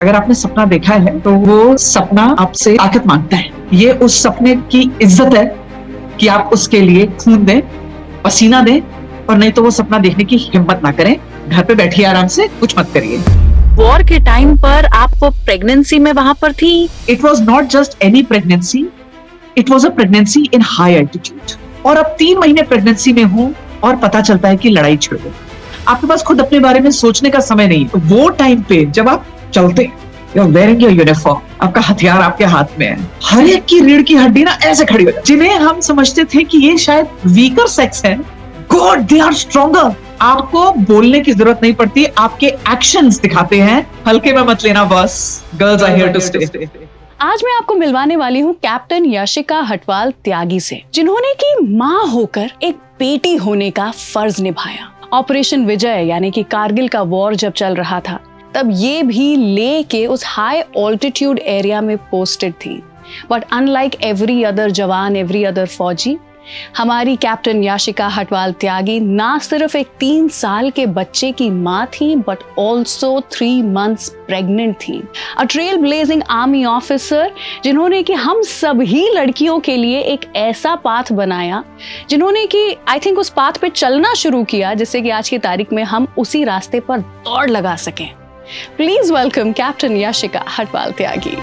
अगर आपने सपना देखा है तो वो सपना आपसे ताकत मांगता है। ये उस सपने की इज्जत है कि आप उसके लिए खून दें, पसीना दें, और नहीं तो वो सपना देखने की हिम्मत ना करें। घर पे बैठिए आराम से, कुछ मत करिए। वॉर के टाइम पर आप प्रेगनेंसी में वहां पर थी? It was not just any pregnancy, it was a pregnancy in high altitude. और अब 3 महीने प्रेगनेंसी में हूं और पता चलता है कि लड़ाई छिड़ गई। आपके पास खुद अपने बारे में सोचने का समय नहीं है। वो टाइम पे जब आप चलते, you are wearing your uniform, आपका हथियार आपके हाथ में है, हर एक की रीढ़ की हड्डी ना ऐसे खड़ी हो जाती है। जिन्हें हम समझते थे कि ये शायद वीकर सेक्स है, गॉड दे आर स्ट्रॉन्गर। आपको बोलने की जरूरत नहीं पड़ती, आपके एक्शंस दिखाते हैं। हल्के में मत लेना boss, girls are here to stay. आज मैं आपको मिलवाने वाली हूँ कैप्टन याशिका हटवाल त्यागी से, जिन्होंने की माँ होकर एक बेटी होने का फर्ज निभाया। ऑपरेशन विजय यानी कि कारगिल का वॉर जब चल रहा था, तब ये भी ले के उस हाई ऑल्टीट्यूड एरिया में पोस्टेड थी। बट अनलाइक एवरी अदर जवान, एवरी अदर फौजी, हमारी कैप्टन याशिका हटवाल त्यागी ना सिर्फ एक 3 साल के बच्चे की मां थी, बट ऑल्सो 3 months प्रेग्नेंट थी। A trail blazing army officer, जिन्होंने कि हम सभी लड़कियों के लिए एक ऐसा पाथ बनाया, जिन्होंने कि आई थिंक उस पाथ पे चलना शुरू किया, जिससे कि आज की तारीख में हम उसी रास्ते पर दौड़ लगा सकें। Please welcome captain Yashika Hatwal Tyagi.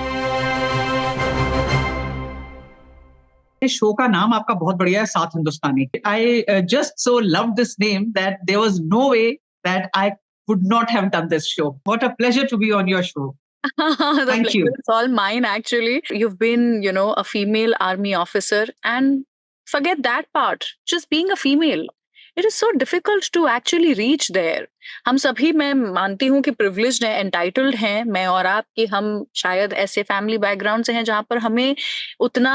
Show का नाम आपका बहुत बढ़िया है, Saat Hindustani. I just so love this name that there was no way that I would not have done this show. What a pleasure to be on your show. The Thank you. pleasure is all mine, actually. You've been, a female army officer, and forget that part. Just being a female, it is so difficult to actually reach there. हम सभी, मैं मानती हूँ कि privileged हैं, entitled हैं, मैं और आप, कि हम शायद ऐसे family background से हैं जहाँ पर हमें उतना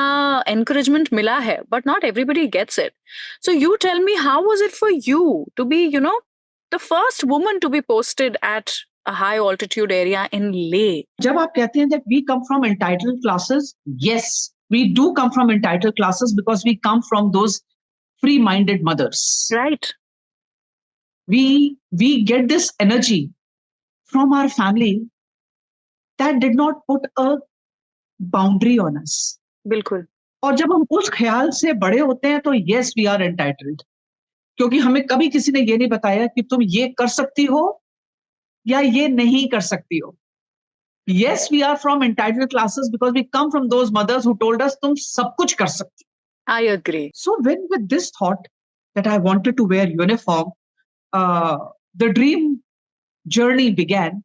encouragement मिला है, but not everybody gets it. So you tell me, how was it for you to be, the first woman to be posted at a high altitude area in Leh? जब आप कहते हैं that we come from entitled classes, yes, we do come from entitled classes because we come from those free-minded mothers. Right. We get this energy from our family that did not put a boundary on us. बिल्कुल। और जब हम उस ख्याल से बड़े होते हैं तो yes, we are entitled. क्योंकि हमें कभी किसी ने ये नहीं बताया कि तुम ये कर सकती हो या ये नहीं कर सकती हो। Yes, we are from entitled classes because we come from those mothers who told us तुम सब कुछ कर सकती हो। I agree. So when with this thought that I wanted to wear uniform, the dream journey began.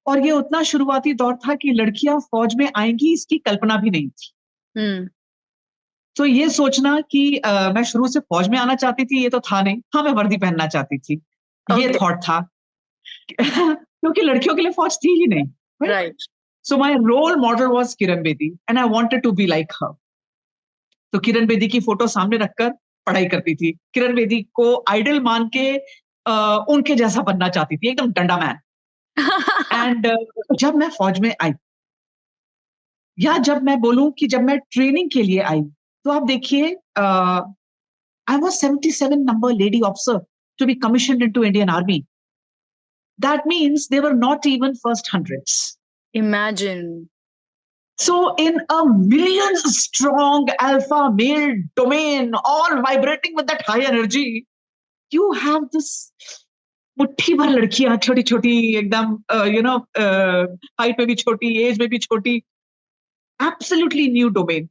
और ये उतना शुरुआती दौर था कि लड़कियां फौज में आएंगी इसकी कल्पना भी नहीं थी। हम्म। तो ये सोचना कि मैं शुरू से फौज में आना चाहती थी, ये तो था नहीं। हाँ, मैं वर्दी पहनना चाहती थी, ये Okay. थॉट था। क्योंकि लड़कियों के लिए फौज थी ही नहीं। Right. So my role model was Kiran Bedi and I wanted to be like her. तो किरण बेदी की फोटो सामने रखकर पढ़ाई करती थी। किरण बेदी को आइडल मान के उनके जैसा बनना चाहती थी, एकदम डंडा मैन। एंड जब मैं फौज में आई, या जब मैं बोलूं कि जब मैं ट्रेनिंग के लिए आई, तो आप देखिए, I was 77 number lady officer to be commissioned into Indian army. That means they were not even first hundreds. Imagine. So in a millions strong alpha male domain, all vibrating with that high energy, you have this मुट्ठी भर लड़कियां, छोटी छोटी एकदम, height में भी छोटी, as में भी छोटी, absolutely new domain.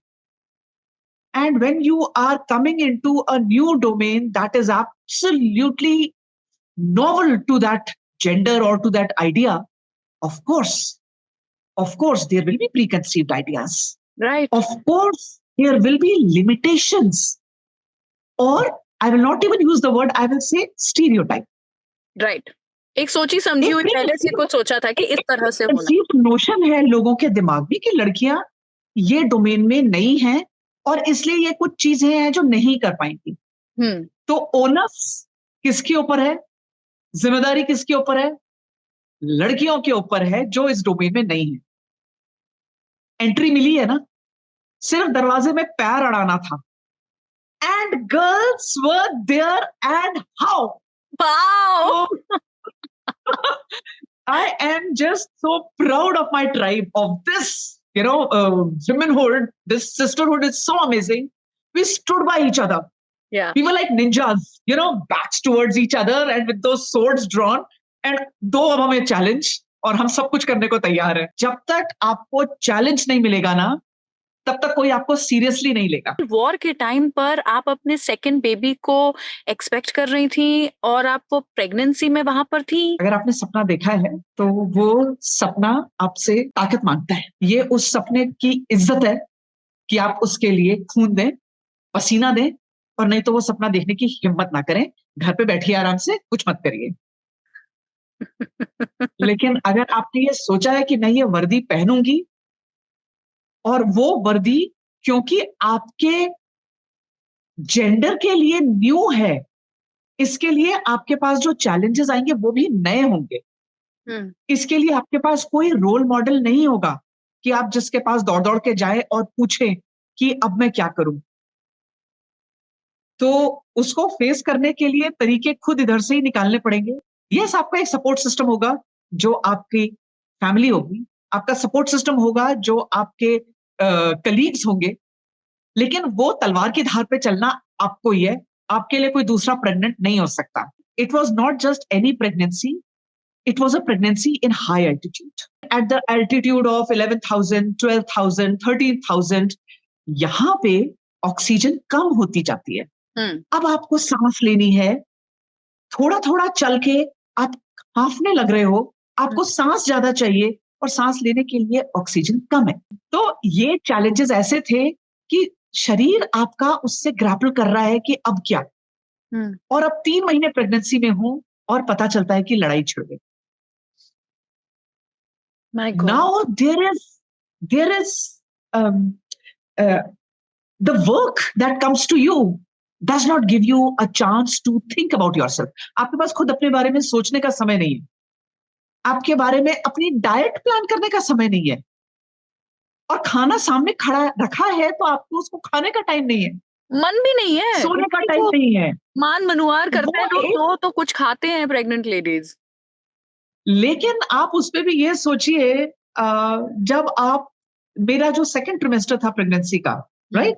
And when you are coming into a new domain that is absolutely novel to that gender or to that idea, of course there will be preconceived ideas. Right. Of course there will be limitations, or I will not even use the word, I will say stereotype. Right. एक सोची समझी हुई पहले से कुछ सोचा था कि इस तरह से होना। नोशन है लोगों के दिमाग में कि लड़कियां ये डोमेन में नहीं हैं और इसलिए ये कुछ चीजें हैं जो नहीं कर पाएंगी। तो ओनस किसके ऊपर है, जिम्मेदारी किसके ऊपर है? लड़कियों के ऊपर है जो इस डोमेन में नहीं है। एंट्री मिली है ना, सिर्फ दरवाजे में पैर अड़ाना था। And girls were there, and how! Wow. I am just so proud of my tribe, of this, womanhood. This sisterhood is so amazing. We stood by each other. Yeah. We were like ninjas, backs towards each other and with those swords drawn. And दो अब हमें challenge और हम सब कुछ करने को तैयार है. जब तक आपको challenge नहीं मिलेगा ना, तब तक कोई आपको सीरियसली नहीं लेगा. वॉर के टाइम पर आप अपने सेकंड बेबी को एक्सपेक्ट कर रही थी और आप वो प्रेगनेंसी में वहां पर थी. अगर आपने सपना देखा है तो वो सपना आपसे ताकत मांगता है. ये उस सपने की इज्जत है कि आप उसके लिए खून दें, पसीना दें, और नहीं तो वो सपना देखने की हिम्मत ना करें. घर पे बैठिए आराम से, कुछ मत करिए. लेकिन अगर आपने ये सोचा है कि मैं ये वर्दी पहनूंगी, और वो वर्दी क्योंकि आपके जेंडर के लिए न्यू है, इसके लिए आपके पास जो चैलेंजेस आएंगे वो भी नए होंगे. इसके लिए आपके पास कोई रोल मॉडल नहीं होगा कि आप जिसके पास दौड़ दौड़ के जाए और पूछे कि अब मैं क्या करूं. तो उसको फेस करने के लिए तरीके खुद इधर से ही निकालने पड़ेंगे. यस, आपका एक सपोर्ट सिस्टम होगा जो आपकी फैमिली होगी, आपका सपोर्ट सिस्टम होगा जो आपके कलीग्स होंगे, लेकिन वो तलवार की धार पे चलना आपको ही है. आपके लिए कोई दूसरा प्रेग्नेंट नहीं हो सकता. It was not just any pregnancy, it was a pregnancy in high altitude. At the altitude of 11,000, 12,000, 13,000, यहाँ पे ऑक्सीजन कम होती जाती है. अब आपको सांस लेनी है, थोड़ा थोड़ा चल के आप हांफने लग रहे हो, आपको सांस ज्यादा चाहिए और सांस लेने के लिए ऑक्सीजन कम है. तो ये चैलेंजेस ऐसे थे कि शरीर आपका उससे ग्रैपल कर रहा है कि अब क्या. और अब 3 महीने प्रेगनेंसी में हूं और पता चलता है कि लड़ाई छिड़ गई. Now there is the work that comes to you does not give you a chance to think about yourself. आपके पास खुद अपने बारे में सोचने का समय नहीं है. आपके बारे में अपनी डाइट प्लान करने का समय नहीं है. और खाना सामने खड़ा रखा है तो आपको उसको खाने का टाइम नहीं है. मन भी नहीं है, सोने का टाइम नहीं है. मान मनुआर करते हैं लोग, तो कुछ खाते हैं प्रेग्नेंट लेडीज. लेकिन आप उस पे भी ये सोचिए, जब आप, मेरा जो सेकंड ट्रिमेस्टर था प्रेगनेंसी का, right,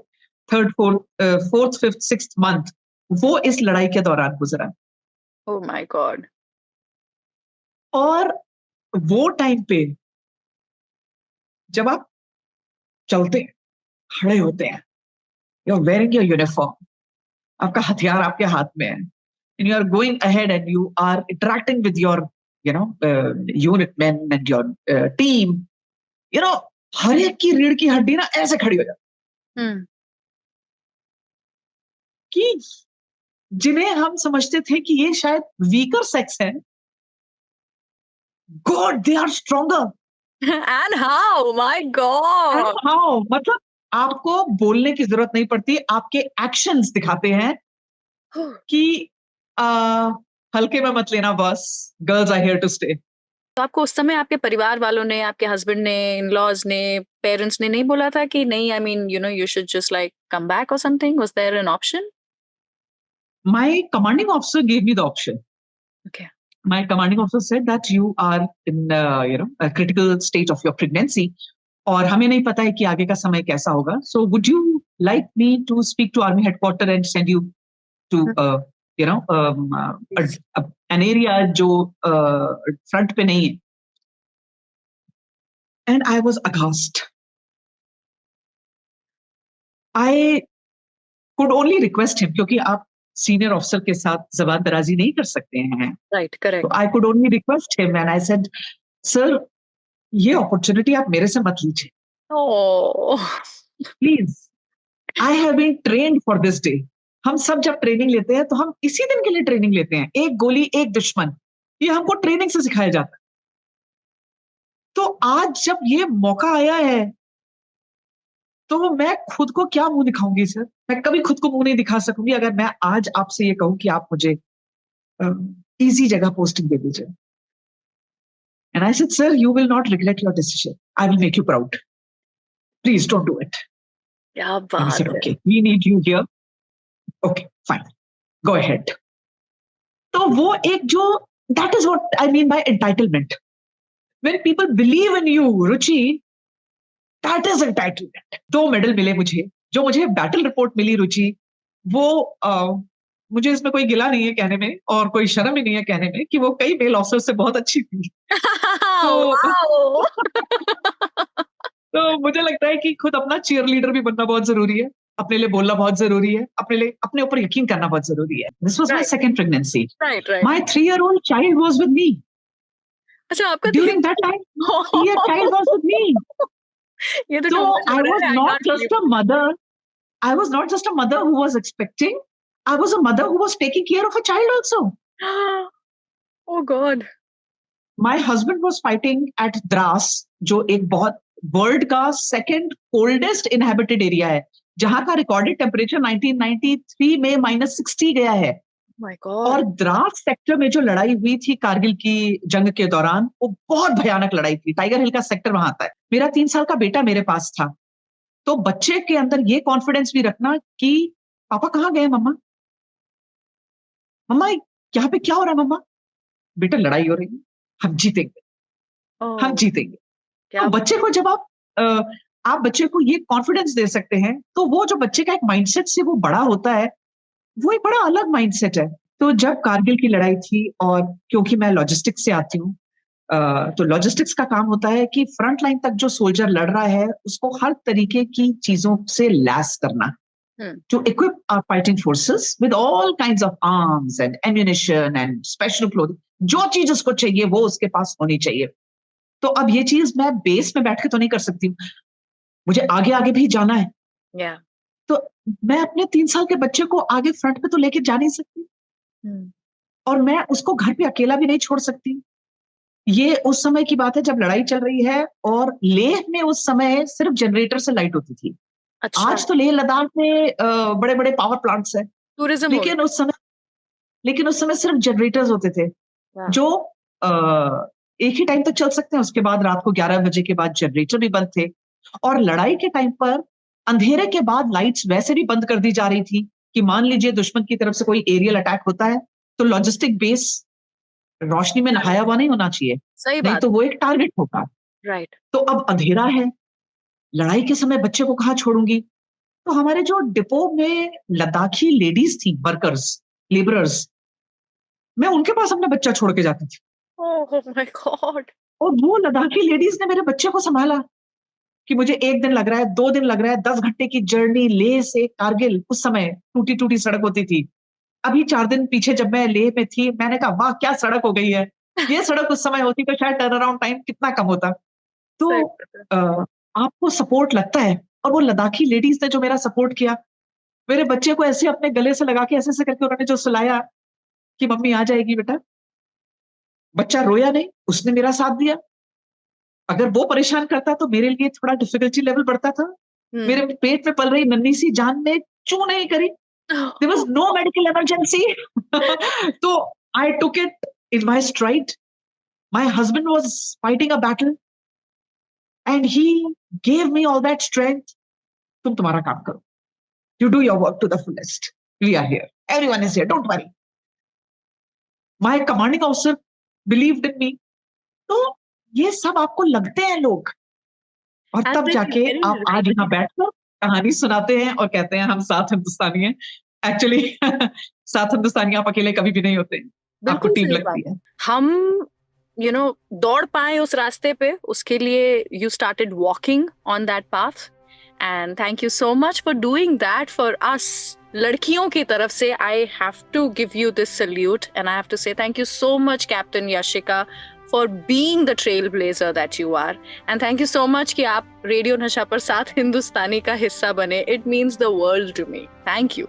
third, fourth, fifth, sixth month, वो इस लड़ाई के दौरान गुजरा. Oh my God. और वो टाइम पे जब आप चलते हैं, खड़े होते हैं, you are wearing your uniform, आपका हथियार आपके हाथ में है, and you are going ahead and you are interacting with your unit man and your team. हर एक की रीढ़ की हड्डी ना ऐसे खड़ी हो जाती कि जिन्हें हम समझते थे कि ये शायद वीकर सेक्स है, god they are stronger. And how, my god, how, मतलब आपको बोलने की जरूरत नहीं पड़ती, आपके एक्शंस दिखाते हैं कि हल्के में मत लेना boss, girls are here to stay. तो आपको उस समय आपके परिवार वालों ने, आपके हस्बैंड ने, इन-लॉज ने, पेरेंट्स ने नहीं बोला था कि नहीं, I mean you should just like come back और something? Was there an option? My commanding officer gave me the option. Okay. My commanding officer said that you are in a critical stage of your pregnancy, और हमें नहीं पता है कि आगे का समय कैसा होगा. So would you like me to speak to army headquarter and send you to an area जो front पे नहीं है. And I was aghast. I could only request him, क्योंकि आप सीनियर ऑफिसर के साथ जबान दराजी नहीं कर सकते हैं. Right, correct. I could only request him and I said, sir, ये अपॉर्चुनिटी आप मेरे से मत लीजिए. Oh, please, I have been trained for this day. हम सब जब ट्रेनिंग लेते हैं तो हम इसी दिन के लिए ट्रेनिंग लेते हैं. एक गोली एक दुश्मन, ये हमको ट्रेनिंग से सिखाया जाता है. तो आज जब ये मौका आया है तो मैं खुद को क्या मुंह दिखाऊंगी सर. मैं कभी खुद को मुंह नहीं दिखा सकूंगी अगर मैं आज आपसे ये कहूं कि आप मुझे इजी जगह पोस्टिंग दे दीजिए. And I said, sir, you will not regret your decision, I will make you proud, please don't do it. क्या बात है. Okay, we need you here. Okay, fine, go ahead. तो वो एक जो, that is what I mean by entitlement. When people believe in you, Ruchi, that is entitlement. 2 medal मिले मुझे, जो मुझे बैटल रिपोर्ट मिली रुचि, वो मुझे इसमें कोई गिला नहीं है कहने में और कोई शर्म ही नहीं है कहने में कि वो कई मेल ऑफिसर से बहुत अच्छी थी। तो मुझे लगता है कि खुद अपना चीयर लीडर भी बनना बहुत जरूरी है, अपने लिए बोलना बहुत जरूरी है, अपने ऊपर यकीन करना बहुत जरूरी है। This was my second pregnancy. Right. My 3-year-old child was with me. अच्छा, आपका During that time, 3-year child was with me. ये तो So I was not just a mother. I was not just a mother who was expecting. I was a mother who was taking care of a child also. Oh God. My husband was fighting at Dras, जो एक बहुत world का second coldest inhabited area है, जहां का recorded temperature 1993 में -60 गया है। My God. और द्रास सेक्टर में जो लड़ाई हुई थी कारगिल की जंग के दौरान, वो बहुत भयानक लड़ाई थी। टाइगर हिल का सेक्टर वहां आता है। मेरा 3 साल का बेटा मेरे पास था, तो बच्चे के अंदर ये कॉन्फिडेंस भी रखना कि पापा कहाँ गए, मम्मा मम्मा यहाँ पे क्या हो रहा है, मम्मा बेटा लड़ाई हो रही है, हम जीतेंगे, हम जीतेंगे। तो बच्चे को जब आप बच्चे को ये कॉन्फिडेंस दे सकते हैं, तो वो जो बच्चे का एक माइंडसेट से वो बड़ा होता है, वो एक बड़ा अलग माइंडसेट है। तो जब कारगिल की लड़ाई थी, और क्योंकि मैं लॉजिस्टिक्स से आती हूँ, तो लॉजिस्टिक्स का काम होता है कि फ्रंट लाइन तक जो सोल्जर लड़ रहा है उसको हर तरीके की चीजों से लैस करना, to equip our fighting forces with all kinds of arms and ammunition and special clothing. जो चीज उसको चाहिए वो उसके पास होनी चाहिए। तो अब ये चीज मैं बेस में बैठ के तो नहीं कर सकती हूँ, मुझे आगे आगे भी जाना है। Yeah. तो मैं अपने 3 साल के बच्चे को आगे फ्रंट पे तो लेके जा नहीं सकती, और मैं उसको घर पे अकेला भी नहीं छोड़ सकती। ये उस समय की बात है जब लड़ाई चल रही है, और लेह में उस समय सिर्फ जनरेटर से लाइट होती थी। अच्छा। आज तो लेह लद्दाख में बड़े बड़े पावर प्लांट्स हैं, टूरिज्म, लेकिन उस समय सिर्फ जनरेटर्स होते थे, जो एक ही टाइम तक चल सकते हैं। उसके बाद रात को 11 बजे के बाद जनरेटर भी बंद थे, और लड़ाई के टाइम पर अंधेरे के बाद लाइट्स वैसे भी बंद कर दी जा रही थी कि मान लीजिए दुश्मन की तरफ से कोई एरियल अटैक होता है, तो लॉजिस्टिक बेस रोशनी में नहाया हुआ नहीं होना चाहिए, नहीं तो वो एक टारगेट होगा। राइट। तो अब अंधेरा है, लड़ाई के समय बच्चे को कहाँ छोड़ूंगी? तो हमारे जो डिपो में लद्दाखी लेडीज थी, वर्कर्स, लेबरर्स, मैं उनके पास अपना बच्चा छोड़ के जाती थी। Oh my God. और वो लद्दाखी लेडीज ने मेरे बच्चे को संभाला कि मुझे 1 दिन लग रहा है, 2 दिन लग रहा है, 10 घंटे की जर्नी लेह से कारगिल। उस समय टूटी टूटी सड़क होती थी। अभी 4 दिन पीछे जब मैं लेह में थी, मैंने कहा वाह क्या सड़क हो गई है। ये सड़क उस समय होती तो शायद टर्न अराउंड टाइम कितना कम होता। तो आपको सपोर्ट लगता है, और वो लद्दाखी लेडीज ने जो मेरा सपोर्ट किया, मेरे बच्चे को ऐसे अपने गले से लगा के ऐसे करके उन्होंने जो सुलाया कि मम्मी आ जाएगी बेटा। बच्चा रोया नहीं, उसने मेरा साथ दिया। अगर वो परेशान करता तो मेरे लिए थोड़ा डिफिकल्टी लेवल बढ़ता था। मेरे पेट में पल रही नन्ही सी जान ने चू नहीं करी। There was no medical emergency. So I took it in my stride. My husband was fighting a battle, and he gave me all that strength. तुम तुम्हारा काम करो. You do your work to the fullest. We are here. Everyone is here. Don't worry. My commanding officer believed in me. तो ये सब आपको लगते हैं लोग, और तब जाके आप आज यहाँ बैठकर कहानी सुनाते हैं और कहते हैं हम 7 हिंदुस्तानी हैं। एक्चुअली 7 हिंदुस्तानी आप अकेले कभी भी नहीं होते, आपको टीम लगती है। हम दौड़ पाए उस रास्ते पे, उसके लिए you started walking on that path, and thank you so much for doing that for us. लड़कियों की तरफ से I have to give you this salute, and I have to say thank you so much captain Yashika for being the trailblazer that you are, and thank you so much कि आप radio नशा पर 7 हिंदुस्तानी का हिस्सा बने. It means the world to me. Thank you.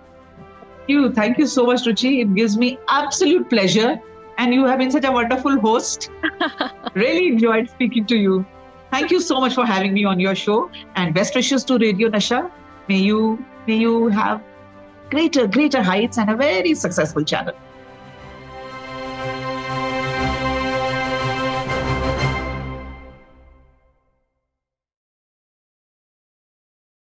Thank you so much, Ruchi. It gives me absolute pleasure, and you have been such a wonderful host. Really enjoyed speaking to you. Thank you so much for having me on your show, and best wishes to Radio Nasha. May you have greater heights and a very successful channel.